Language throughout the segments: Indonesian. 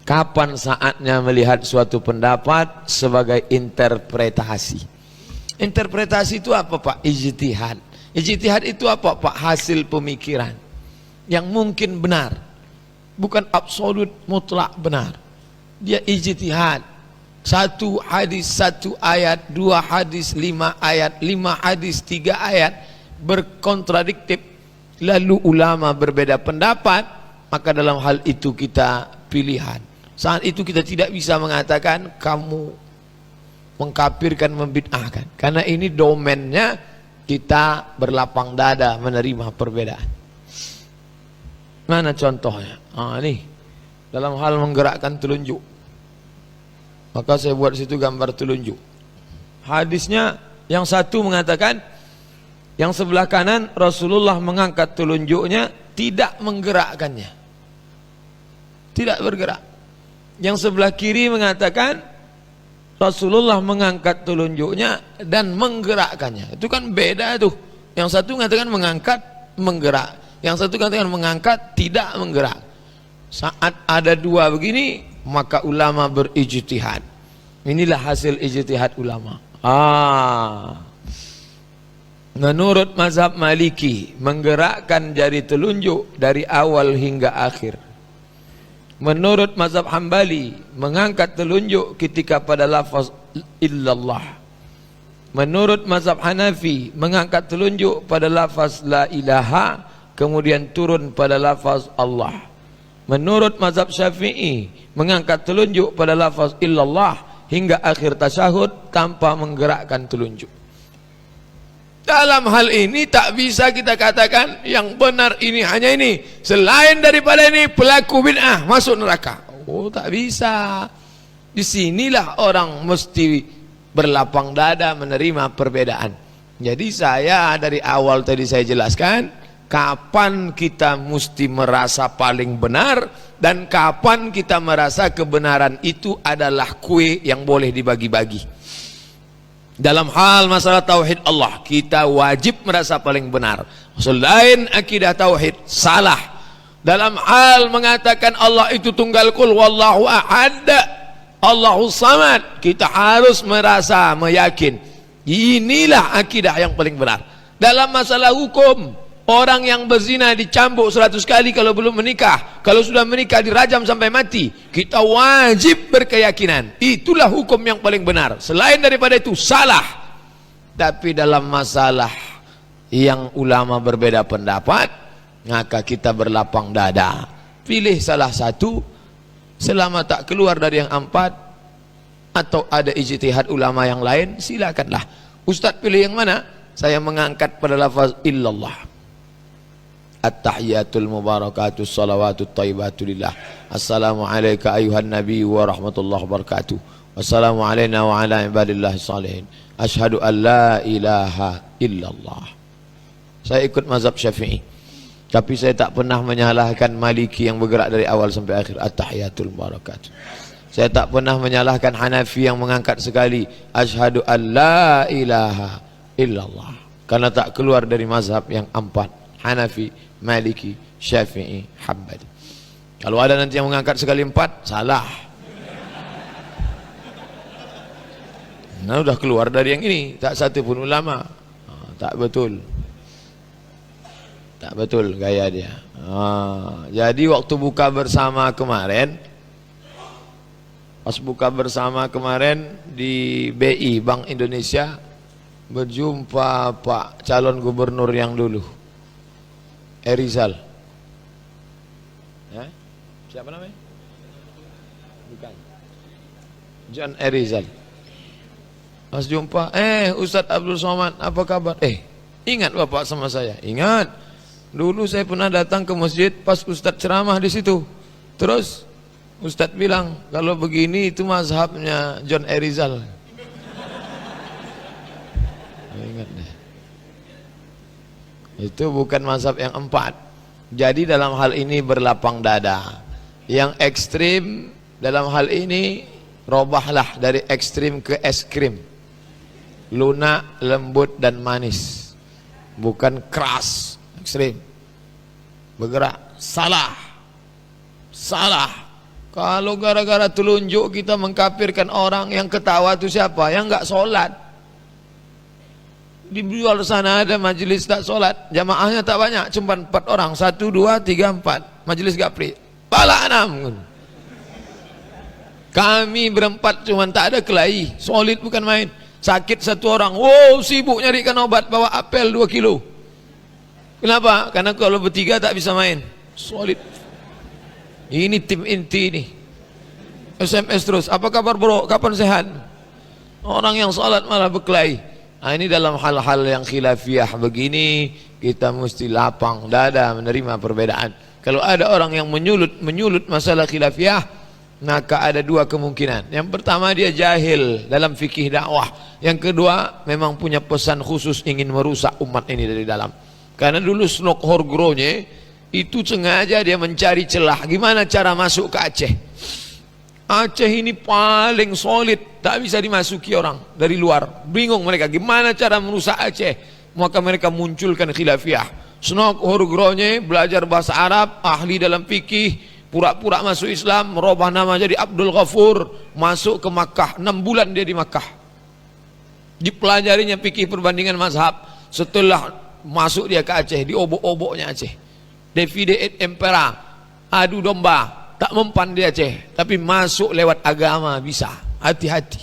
Kapan saatnya melihat suatu pendapat sebagai interpretasi? Interpretasi itu apa Pak? Ijtihad. Ijtihad itu apa Pak? Hasil pemikiran yang mungkin benar, bukan absolut mutlak benar. Dia ijtihad. Satu hadis, satu ayat, dua hadis, 5 ayat, 5 hadis, 3 ayat berkontradiktif, lalu ulama berbeda pendapat, maka dalam hal itu kita pilihan. Saat itu kita tidak bisa mengatakan kamu mengkafirkan, membid'ahkan, karena ini domainnya kita berlapang dada menerima perbedaan. Mana contohnya? Nih dalam hal menggerakkan telunjuk, maka saya buat situ gambar telunjuk. Hadisnya yang satu mengatakan, yang sebelah kanan Rasulullah mengangkat telunjuknya, tidak menggerakkannya, tidak bergerak. Yang sebelah kiri mengatakan Rasulullah mengangkat telunjuknya dan menggerakkannya. Itu kan beda tuh. Yang satu mengatakan mengangkat, menggerak. Yang satu mengatakan mengangkat, tidak menggerak. Saat ada dua begini, maka ulama berijtihad. Inilah hasil ijtihad ulama. Menurut mazhab Maliki, menggerakkan jari telunjuk dari awal hingga akhir. Menurut mazhab Hambali, mengangkat telunjuk ketika pada lafaz illallah. Menurut mazhab Hanafi, mengangkat telunjuk pada lafaz la ilaha, kemudian turun pada lafaz Allah. Menurut mazhab Syafi'i, mengangkat telunjuk pada lafaz illallah hingga akhir tasyahud tanpa menggerakkan telunjuk. Dalam hal ini tak bisa kita katakan yang benar ini hanya ini, selain daripada ini pelaku bid'ah masuk neraka. Oh, tak bisa. Disinilah orang mesti berlapang dada menerima perbedaan. Jadi saya dari awal tadi saya jelaskan kapan kita mesti merasa paling benar dan kapan kita merasa kebenaran itu adalah kue yang boleh dibagi-bagi. Dalam hal masalah tauhid Allah, kita wajib merasa paling benar. Selain akidah tauhid, salah. Dalam hal mengatakan Allah itu tunggal kul wallahu ahad, Allahu samad, kita harus merasa meyakin inilah akidah yang paling benar. Dalam masalah hukum, orang yang berzina dicambuk 100 kali kalau belum menikah, kalau sudah menikah dirajam sampai mati. Kita wajib berkeyakinan itulah hukum yang paling benar. Selain daripada itu salah. Tapi dalam masalah yang ulama berbeda pendapat, maka kita berlapang dada, pilih salah satu. Selama tak keluar dari yang 4 atau ada ijtihad ulama yang lain, silakanlah. Ustaz pilih yang mana? Saya mengangkat pada lafaz illallah. At-tahiyatul mubarakatus salawatut thayyibatu lillah. Assalamu alayka ayuhan nabi wa rahmatullahi wabarakatuh. Wassalamu alayna wa ala ibadillahi salihin. Ashhadu an la ilaha illallah. Saya ikut mazhab Syafi'i, tapi saya tak pernah menyalahkan Maliki yang bergerak dari awal sampai akhir. At-tahiyatul mubarakatuh. Saya tak pernah menyalahkan Hanafi yang mengangkat sekali Ashhadu an la ilaha illallah, karena tak keluar dari mazhab yang 4, Hanafi, Maliki, Syafi'i, Hambali. Kalau ada nanti yang mengangkat sekali 4, salah. Nah, sudah keluar dari yang ini, tak satu pun ulama. Tak betul. Tak betul gaya dia. Jadi waktu buka bersama kemarin, pas buka bersama kemarin di BI, Bank Indonesia, berjumpa Pak calon gubernur yang dulu, Erizal. Ya? Siapa namanya? Bukan. John Erizal. Pas jumpa, Ustadz Abdul Somad, apa kabar? Ingat Bapak sama saya? Ingat. Dulu saya pernah datang ke masjid pas Ustadz ceramah di situ. Terus Ustadz bilang, kalau begini itu mazhabnya John Erizal. Ingat deh. Itu bukan mazhab yang 4. Jadi dalam hal ini berlapang dada. Yang ekstrim dalam hal ini robahlah dari ekstrim ke es krim. Lunak, lembut dan manis. Bukan keras, ekstrim. Bergerak, salah. Salah. Kalau gara-gara telunjuk kita mengkafirkan orang, yang ketawa itu siapa? Yang enggak sholat. Di luar sana ada majelis tak sholat, jamaahnya tak banyak, cuma 4 orang, 1, 2, 3, 4, majelis gapri, pala 6. Kami berempat cuma tak ada kelahi, solid bukan main. Sakit 1 orang, wow sibuk nyarikan obat, bawa apel 2 kilo. Kenapa? Karena kalau bertiga tak bisa main. Solid. Ini tim inti nih. SMS terus, apa kabar bro? Kapan sehat? Orang yang salat malah berkelahi. Nah, ini dalam hal-hal yang khilafiyah begini, kita mesti lapang dada menerima perbedaan. Kalau ada orang yang menyulut masalah khilafiyah, maka ada 2 kemungkinan. Yang pertama, dia jahil dalam fikih dakwah. Yang kedua, memang punya pesan khusus ingin merusak umat ini dari dalam. Karena dulu Snok Horgronye itu sengaja dia mencari celah gimana cara masuk ke Aceh. Aceh ini paling solid, tak bisa dimasuki orang dari luar. Bingung mereka gimana cara merusak Aceh. Maka mereka munculkan khilafiyah. Snok Horgronye belajar bahasa Arab, ahli dalam fikih, pura-pura masuk Islam, merubah nama jadi Abdul Ghafur, masuk ke Makkah. 6 bulan dia di Makkah. Dipelajarinya fikih perbandingan mazhab. Setelah masuk dia ke Aceh, di obok-oboknya Aceh. Divide et impera, adu domba, tak mempan di Aceh. Tapi masuk lewat agama bisa. Hati-hati.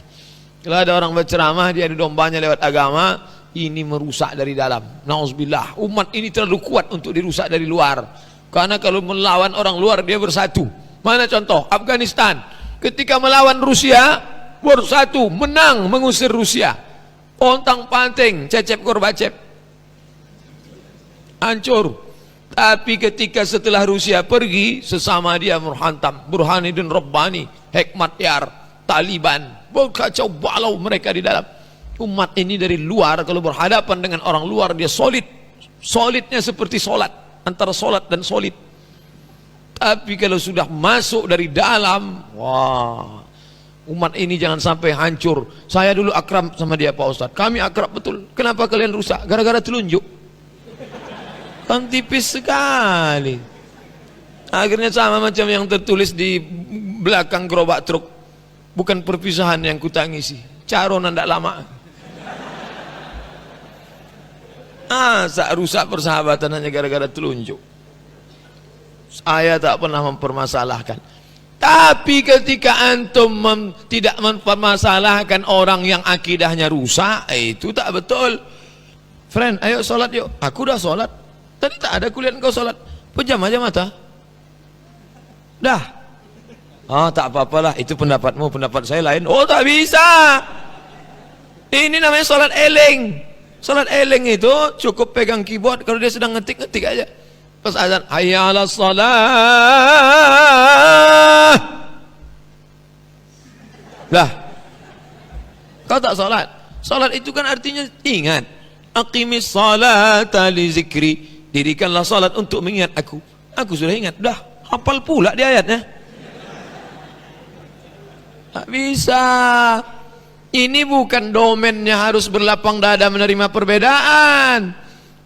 Kalau ada orang berceramah dia adu dombanya lewat agama, ini merusak dari dalam. Nauzubillah. Umat ini terlalu kuat untuk dirusak dari luar. Karena kalau melawan orang luar dia bersatu. Mana contoh? Afghanistan. Ketika melawan Rusia, bersatu, menang mengusir Rusia. Pontang panting, Cecep Gorbachev. Hancur. Tapi ketika setelah Rusia pergi, sesama dia menghantam Burhanuddin Rabbani, Hekmatyar, Taliban, berkacau balau mereka di dalam. Umat ini dari luar kalau berhadapan dengan orang luar dia solid. Solidnya seperti solat, antara solat dan solid. Tapi kalau sudah masuk dari dalam, wah, umat ini jangan sampai hancur. Saya dulu akrab sama dia Pak Ustadz, kami akrab betul. Kenapa kalian rusak? Gara-gara telunjuk. Kan tipis sekali. Akhirnya sama macam yang tertulis di belakang gerobak truk. Bukan perpisahan yang kutangisi, caronan tidak lama. Rusak persahabatan hanya gara-gara telunjuk. Saya tak pernah mempermasalahkan. Tapi ketika antum tidak mempermasalahkan orang yang akidahnya rusak, itu tak betul. Friend, ayo sholat yuk. Aku dah sholat. Tadi tak ada kuliah engkau sholat. Pejam aja mata. Dah. Oh tak apa-apalah, itu pendapatmu, pendapat saya lain. Oh tak bisa. Ini namanya sholat eleng. Sholat eleng itu cukup pegang keyboard. Kalau dia sedang ngetik-ngetik aja. Pas azan, hayya 'alas shalah. Dah. Kau tak sholat. Sholat itu kan artinya ingat. Aqimis salata li zikri. Dirikanlah salat untuk mengingat aku. Aku sudah ingat, dah hafal pula di ayatnya. Tak bisa. Ini bukan domennya harus berlapang dada menerima perbedaan.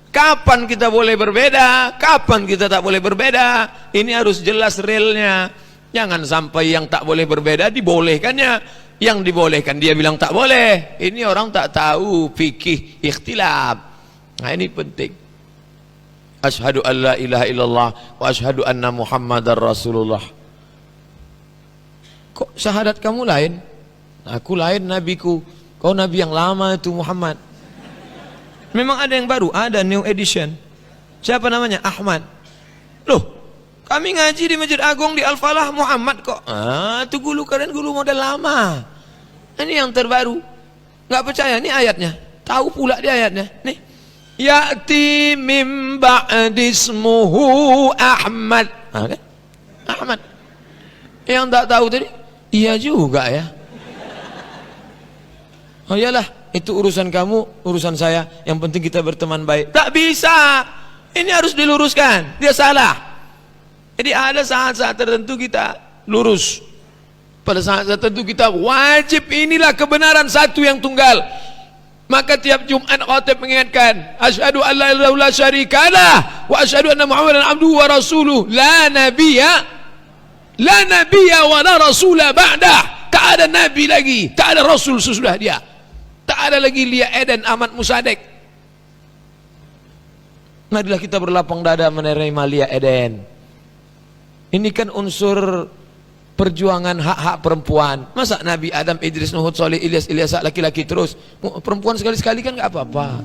Kapan kita boleh berbeda, kapan kita tak boleh berbeda. Ini harus jelas realnya. Jangan sampai yang tak boleh berbeda dibolehkannya. Yang dibolehkan dia bilang tak boleh. Ini orang tak tahu fikih ikhtilaf. Nah ini penting. Asyhadu an la ilaha illallah wa asyhadu anna Muhammadar Rasulullah. Kok syahadat kamu lain? Aku lain nabiku. Kau nabi yang lama itu Muhammad. Memang ada yang baru, ada new edition. Siapa namanya? Ahmad. Loh, kami ngaji di Masjid Agung di Al-Falah Muhammad kok. Itu guru kalian guru model lama. Ini yang terbaru. Enggak percaya ini ayatnya. Tahu pula di ayatnya. Nih. Ya'ti min ba'dismuhu Ahmad. Kan? Ahmad. Yang tak tahu tadi? Iya juga ya. Oh iyalah, itu urusan kamu, urusan saya. Yang penting kita berteman baik. Tak bisa. Ini harus diluruskan. Dia salah. Jadi ada saat-saat tertentu kita lurus. Pada saat-saat tertentu kita wajib inilah kebenaran satu yang tunggal. Maka tiap Jumat khatib mengingatkan, asyhadu an la ilaha illallah syarikalah wa asyhadu anna Muhammadan abduhu wa rasuluh la nabiyya La nabiyya wa la rasula ba'dah. Tak ada nabi lagi, tak ada rasul sesudah dia. Tak ada lagi Lia Eden Ahmad Musadek. Marilah kita berlapang dada menerima Lia Eden. Ini kan unsur perjuangan hak-hak perempuan. Masa Nabi Adam, Idris, Nuh, Saleh, Ilyas laki-laki terus? Perempuan sekali-sekali kan gak apa-apa.